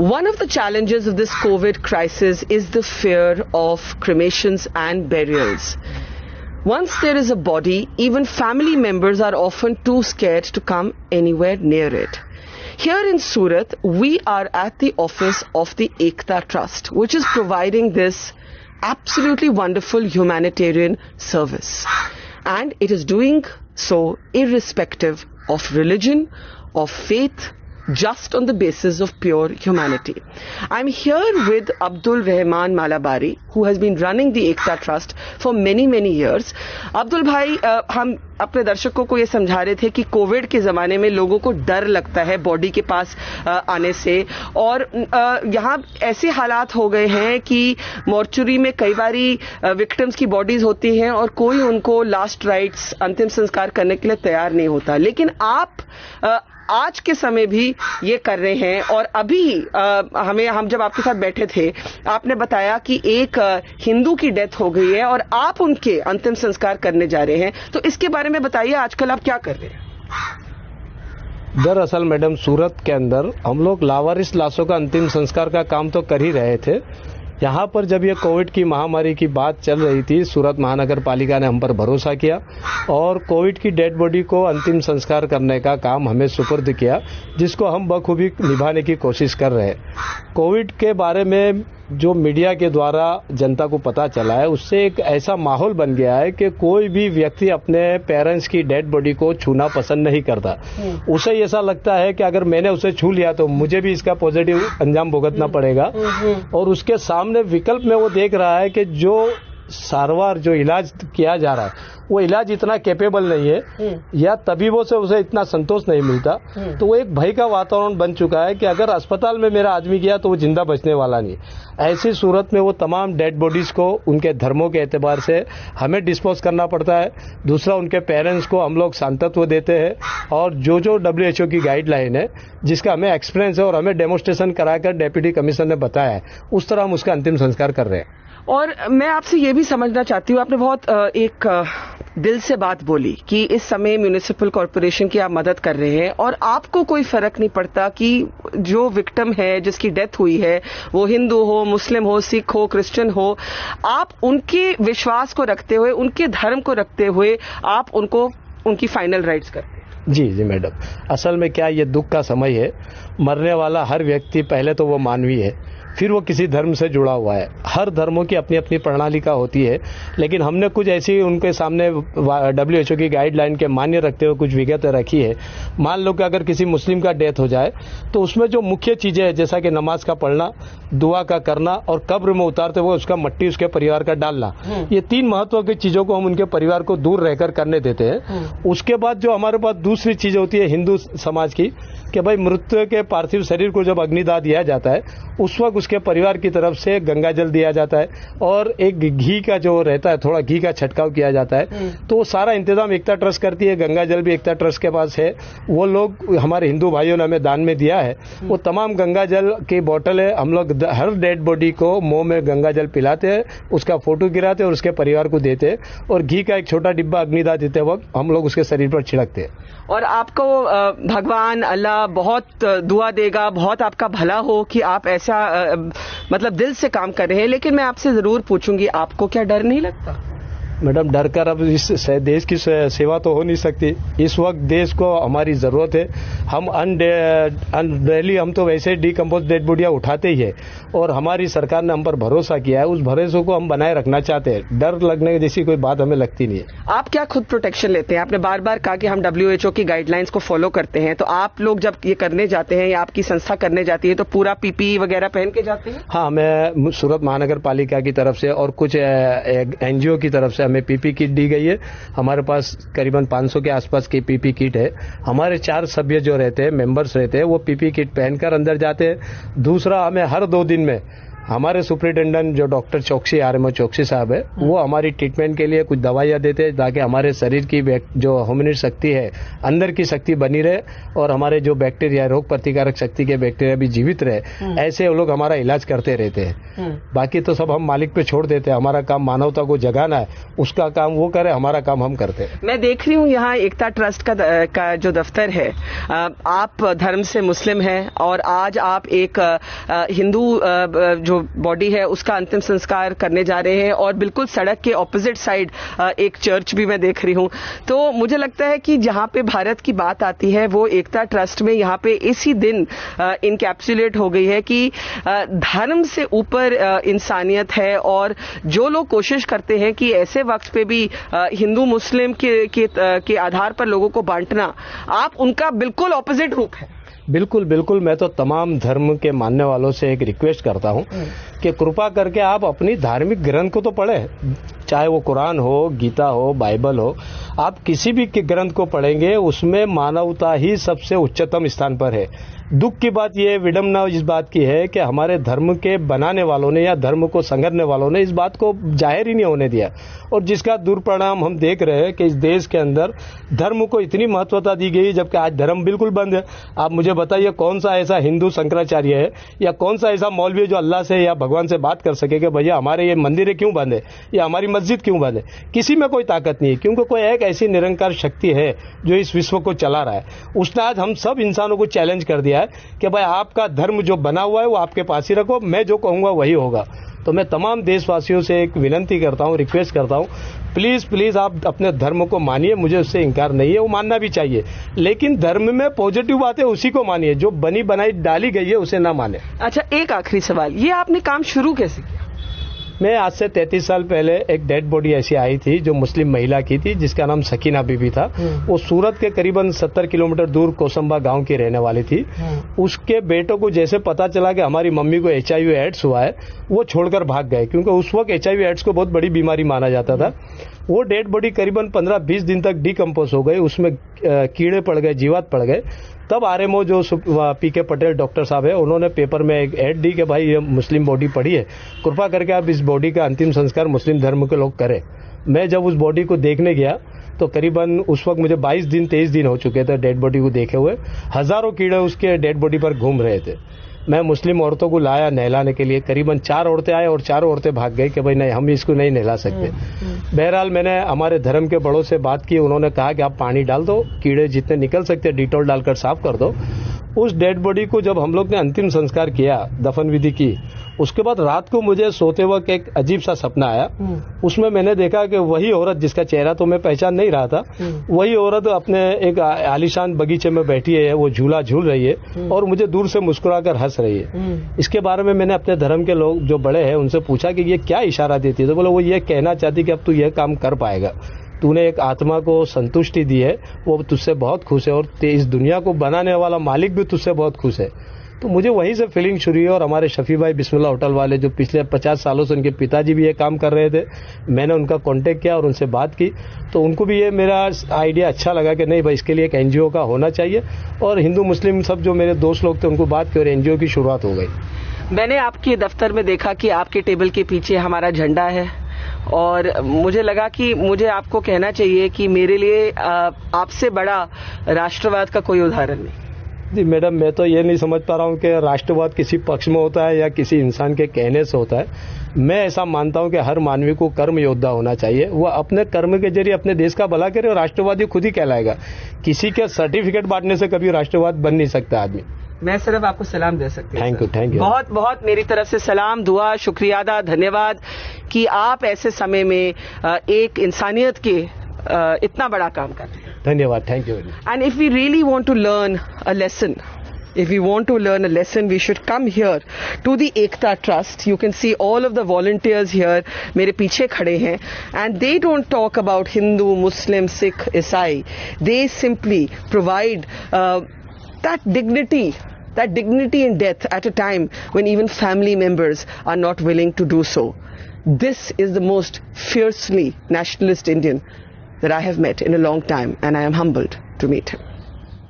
One of the challenges of this COVID crisis is the fear of cremations and burials. Once there is a body, even family members are often too scared to come anywhere near it. Here in Surat, we are at the office of the Ekta Trust, which is providing this absolutely wonderful humanitarian service. And it is doing so irrespective of religion, of faith, just on the basis of pure humanity. I'm here with Abdul Rahman Malabari, who has been running the Ekta Trust for many years. Abdul भाई, हम अपने दर्शकों को ये समझा रहे थे कि कोविड के ज़माने में लोगों को डर लगता है बॉडी के पास आने से, और यहाँ ऐसे हालात हो गए हैं कि मॉर्चुरी में कई बारी विक्टिम्स की बॉडीज होती हैं और कोई उनको लास्ट राइट्स, अंतिम संस्कार करने के लिए तैयार नहीं होता। लेकिन आप आज के समय भी ये कर रहे हैं, और अभी हम जब आपके साथ बैठे थे आपने बताया कि एक हिंदू की डेथ हो गई है और आप उनके अंतिम संस्कार करने जा रहे हैं, तो इसके बारे में बताइए, आजकल आप क्या कर रहे हैं? दरअसल मैडम, सूरत के अंदर हम लोग लावारिस लाशों का अंतिम संस्कार का काम तो कर ही रहे थे। यहाँ पर जब ये कोविड की महामारी की बात चल रही थी, सूरत महानगर पालिका ने हम पर भरोसा किया और कोविड की डेड बॉडी को अंतिम संस्कार करने का काम हमें सुपुर्द किया, जिसको हम बखूबी निभाने की कोशिश कर रहे हैं। कोविड के बारे में जो मीडिया के द्वारा जनता को पता चला है, उससे एक ऐसा माहौल बन गया है कि कोई भी व्यक्ति अपने पेरेंट्स की डेड बॉडी को छूना पसंद नहीं करता। उसे ऐसा लगता है कि अगर मैंने उसे छू लिया तो मुझे भी इसका पॉजिटिव अंजाम भुगतना पड़ेगा, और उसके सामने विकल्प में वो देख रहा है कि जो सारवार, जो इलाज किया जा रहा है, वो इलाज इतना कैपेबल नहीं है या तबीबों से उसे इतना संतोष नहीं मिलता, तो वो एक भय का वातावरण बन चुका है कि अगर अस्पताल में मेरा आदमी गया तो वो जिंदा बचने वाला नहीं। ऐसी सूरत में वो तमाम डेड बॉडीज को उनके धर्मों के एतबार से हमें डिस्पोज करना पड़ता है। दूसरा, उनके पेरेंट्स को हम लोग सांत्वना देते हैं, और जो WHO की गाइडलाइन है, जिसका हमें एक्सपीरियंस है और हमें डेमोन्स्ट्रेशन कराकर डेप्यूटी कमिश्नर ने बताया है, उस तरह हम उसका अंतिम संस्कार कर रहे हैं। और मैं आपसे ये भी समझना चाहती हूँ, आपने बहुत एक दिल से बात बोली कि इस समय म्युनिसिपल कॉर्पोरेशन की आप मदद कर रहे हैं और आपको कोई फर्क नहीं पड़ता कि जो विक्टिम है, जिसकी डेथ हुई है, वो हिंदू हो, मुस्लिम हो, सिख हो, क्रिश्चियन हो, आप उनके विश्वास को रखते हुए, उनके धर्म को रखते हुए आप उनको उनकी फाइनल राइट्स करते हैं। जी मैडम, असल में क्या, ये दुख का समय है। मरने वाला हर व्यक्ति पहले तो वो मानवीय है, फिर वो किसी धर्म से जुड़ा हुआ है। हर धर्मों की अपनी अपनी प्रणालिका होती है, लेकिन हमने कुछ ऐसी उनके सामने WHO की गाइडलाइन के मान्य रखते हुए कुछ विगतें रखी है। मान लो कि अगर किसी मुस्लिम का डेथ हो जाए तो उसमें जो मुख्य चीजें हैं, जैसा कि नमाज का पढ़ना, दुआ का करना और कब्र में उतारते हुए उसका मट्टी उसके परिवार का डालना, ये 3 महत्व की चीजों को हम उनके परिवार को दूर रहकर करने देते हैं। उसके बाद जो हमारे पास दूसरी चीज होती है हिंदू समाज की, कि भाई मृत्यु के पार्थिव शरीर को जब अग्निदाह दिया जाता है, उस वक्त उसके परिवार की तरफ से गंगा जल दिया जाता है और एक घी का जो रहता है, थोड़ा घी का छटकाव किया जाता है। तो वो सारा इंतजाम एकता ट्रस्ट करती है। गंगा जल भी एकता ट्रस्ट के पास है। वो लोग, हमारे हिंदू भाइयों ने हमें दान में दिया है, वो तमाम गंगा जल की बोतल है। हम लोग हर डेड बॉडी को मुंह में गंगा जल पिलाते हैं, उसका फोटो गिराते हैं और उसके परिवार को देते हैं, और घी का एक छोटा डिब्बा अग्निदाह देते वक्त हम लोग उसके शरीर पर छिड़कते हैं। और आपको भगवान अल्लाह बहुत दुआ देगा, बहुत आपका भला हो कि आप ऐसा मतलब दिल से काम कर रहे हैं। लेकिन मैं आपसे जरूर पूछूंगी, आपको क्या डर नहीं लगता? मैडम, डर कर अब इस देश की सेवा तो हो नहीं सकती। इस वक्त देश को हमारी जरूरत है। हम डेली हम तो वैसे डीकम्पोज डेड बॉडियां उठाते ही है, और हमारी सरकार ने हम पर भरोसा किया है, उस भरोसे को हम बनाए रखना चाहते हैं। डर लगने जैसी कोई बात हमें लगती नहीं है। आप क्या खुद प्रोटेक्शन लेते हैं? आपने बार बार कहा कि हम WHO की गाइडलाइंस को फॉलो करते हैं, तो आप लोग जब ये करने जाते हैं या आपकी संस्था करने जाती है तो पूरा PPE वगैरह पहन के जाते हैं? हाँ, हमें सूरत महानगर पालिका की तरफ से और कुछ NGO की तरफ से हमें PP किट दी गई है। हमारे पास करीबन 500 के आसपास की PP किट है। हमारे 4 सभ्य जो रहते हैं, मेंबर्स रहते हैं, वो PP किट पहनकर अंदर जाते हैं। दूसरा, हमें हर 2 दिन में हमारे सुपरिटेंडेंट जो डॉक्टर चौकसी आरएमओ चौकसी साहब है, वो हमारी ट्रीटमेंट के लिए कुछ दवाइयां देते हैं ताकि हमारे शरीर की जो ह्यूमन शक्ति है, अंदर की शक्ति बनी रहे और हमारे जो बैक्टीरिया, रोग प्रतिकारक शक्ति के बैक्टीरिया भी जीवित रहे। ऐसे वो लोग हमारा इलाज करते रहते हैं। बाकी तो सब हम मालिक पे छोड़ देते हैं। हमारा काम मानवता को जगाना है, उसका काम वो करे, हमारा काम हम करते हैं। मैं देख रही हूँ यहाँ एकता ट्रस्ट का जो दफ्तर है, आप धर्म से मुस्लिम हैं और आज आप एक हिंदू जो बॉडी है उसका अंतिम संस्कार करने जा रहे हैं और बिल्कुल सड़क के ऑपोजिट साइड एक चर्च भी मैं देख रही हूं। तो मुझे लगता है कि जहां पे भारत की बात आती है वो एकता ट्रस्ट में यहाँ पे इसी दिन इनकैप्सुलेट हो गई है कि धर्म से ऊपर इंसानियत है और जो लोग कोशिश करते हैं कि ऐसे वक्त पे भी हिंदू मुस्लिम के आधार पर लोगों को बांटना, आप उनका बिल्कुल ऑपोजिट रूप है। बिल्कुल बिल्कुल। मैं तो तमाम धर्म के मानने वालों से एक रिक्वेस्ट करता हूं कि कृपा करके आप अपनी धार्मिक ग्रंथ को तो पढ़ें, चाहे वो कुरान हो, गीता हो, बाइबल हो। आप किसी भी ग्रंथ को पढ़ेंगे उसमें मानवता ही सबसे उच्चतम स्थान पर है। दुख की बात यह, विडंबना इस बात की है कि हमारे धर्म के बनाने वालों ने या धर्म को संगरने वालों ने इस बात को जाहिर ही नहीं होने दिया और जिसका दुष्परिणाम हम देख रहे हैं कि इस देश के अंदर धर्म को इतनी महत्वता दी गई जबकि आज धर्म बिल्कुल बंद है। आप मुझे बताइए कौन सा ऐसा हिंदू शंकराचार्य है या कौन सा ऐसा मौलवी है जो अल्लाह से या भगवान से बात कर सके कि भैया हमारे ये मंदिर क्यों बंद है या हमारी मस्जिद क्यों बंद है। किसी में कोई ताकत नहीं है, क्योंकि कोई एक ऐसी निरंकार शक्ति है जो इस विश्व को चला रहा है। उसने आज हम सब इंसानों को चैलेंज कर दिया है कि भाई आपका धर्म जो बना हुआ है वो आपके पास ही रखो, मैं जो कहूंगा वही होगा। तो मैं तमाम देशवासियों से एक विनती करता हूं, रिक्वेस्ट करता हूं, प्लीज प्लीज आप अपने धर्म को मानिए, मुझे उससे इंकार नहीं है, वो मानना भी चाहिए, लेकिन धर्म में पॉजिटिव बातें उसी को मानिए, जो बनी बनाई डाली गई है उसे ना माने। अच्छा, एक आखिरी सवाल, ये आपने काम शुरू कैसे किया? मैं आज से 33 साल पहले एक डेड बॉडी ऐसी आई थी जो मुस्लिम महिला की थी, जिसका नाम सकीना बीबी था। वो सूरत के करीबन 70 किलोमीटर दूर कोसंबा गांव की रहने वाली थी। उसके बेटों को जैसे पता चला कि हमारी मम्मी को HIV एड्स हुआ है, वो छोड़कर भाग गए, क्योंकि उस वक्त HIV एड्स को बहुत बड़ी बीमारी माना जाता था। वो डेड बॉडी करीबन 15-20 दिन तक डिकम्पोज हो गई, उसमें कीड़े पड़ गए, जीवात पड़ गए। तब आरएमओ जो PK पटेल डॉक्टर साहब है, उन्होंने पेपर में एक ऐड दी कि भाई ये मुस्लिम बॉडी पड़ी है, कृपा करके आप इस बॉडी का अंतिम संस्कार मुस्लिम धर्म के लोग करें। मैं जब उस बॉडी को देखने गया तो करीबन उस वक्त मुझे 23 दिन हो चुके थे डेड बॉडी को देखे हुए। हजारों कीड़े उसके डेड बॉडी पर घूम रहे थे। मैं मुस्लिम औरतों को लाया नहलाने के लिए, करीबन 4 औरतें आए और 4 औरतें भाग गई कि भाई नहीं, हम इसको नहीं नहला सकते। बहरहाल मैंने हमारे धर्म के बड़ों से बात की, उन्होंने कहा कि आप पानी डाल दो, कीड़े जितने निकल सकते डिटॉल डालकर साफ कर दो। उस डेड बॉडी को जब हम लोग ने अंतिम संस्कार किया, दफन विधि की, उसके बाद रात को मुझे सोते वक्त एक अजीब सा सपना आया। उसमें मैंने देखा कि वही औरत जिसका चेहरा तो मैं पहचान नहीं रहा था, वही औरत अपने एक आलीशान बगीचे में बैठी है, वो झूला झूल रही है और मुझे दूर से मुस्कुराकर हंस रही है। इसके बारे में मैंने अपने धर्म के लोग जो बड़े हैं उनसे पूछा कि ये क्या इशारा देती है, तो बोले वो ये कहना चाहती कि अब तू यह काम कर पाएगा, तूने एक आत्मा को संतुष्टि दी है, वो तुझसे बहुत खुश है और इस दुनिया को बनाने वाला मालिक भी तुझसे बहुत खुश है। तो मुझे वहीं से फीलिंग शुरू हुई और हमारे शफी भाई बिस्मिल्लाह होटल वाले जो पिछले 50 सालों से उनके पिताजी भी ये काम कर रहे थे, मैंने उनका कांटेक्ट किया और उनसे बात की, तो उनको भी ये मेरा आइडिया अच्छा लगा कि नहीं भाई इसके लिए एक NGO का होना चाहिए। और हिंदू मुस्लिम सब जो मेरे दोस्त लोग थे उनको बात की और NGO की शुरुआत हो गई। मैंने आपके दफ्तर में देखा कि आपके टेबल के पीछे हमारा झंडा है और मुझे लगा कि मुझे आपको कहना चाहिए कि मेरे लिए आपसे बड़ा राष्ट्रवाद का कोई उदाहरण नहीं। जी मैडम, मैं तो ये नहीं समझ पा रहा हूँ कि राष्ट्रवाद किसी पक्ष में होता है या किसी इंसान के कहने से होता है। मैं ऐसा मानता हूँ कि हर मानवी को कर्म योद्धा होना चाहिए, वह अपने कर्म के जरिए अपने देश का भला करे और राष्ट्रवादी खुद ही कहलाएगा। किसी के सर्टिफिकेट बांटने से कभी राष्ट्रवाद बन नहीं सकता आदमी। मैं सिर्फ आपको सलाम दे सकती हूँ। Thank you. बहुत बहुत मेरी तरफ से सलाम, दुआ, शुक्रिया अदा, धन्यवाद कि आप ऐसे समय में एक इंसानियत के इतना बड़ा काम कर रहे हैं। धन्यवाद, thank you. And if we really want to learn a lesson, we should come here to the Ekta Trust. You can see all of the volunteers here. मेरे पीछे खड़े हैं, and they don't talk about Hindu, Muslim, Sikh, Isai. They simply provide that dignity in death at a time when even family members are not willing to do so. This is the most fiercely nationalist Indian that I have met in a long time, and I am humbled to meet him.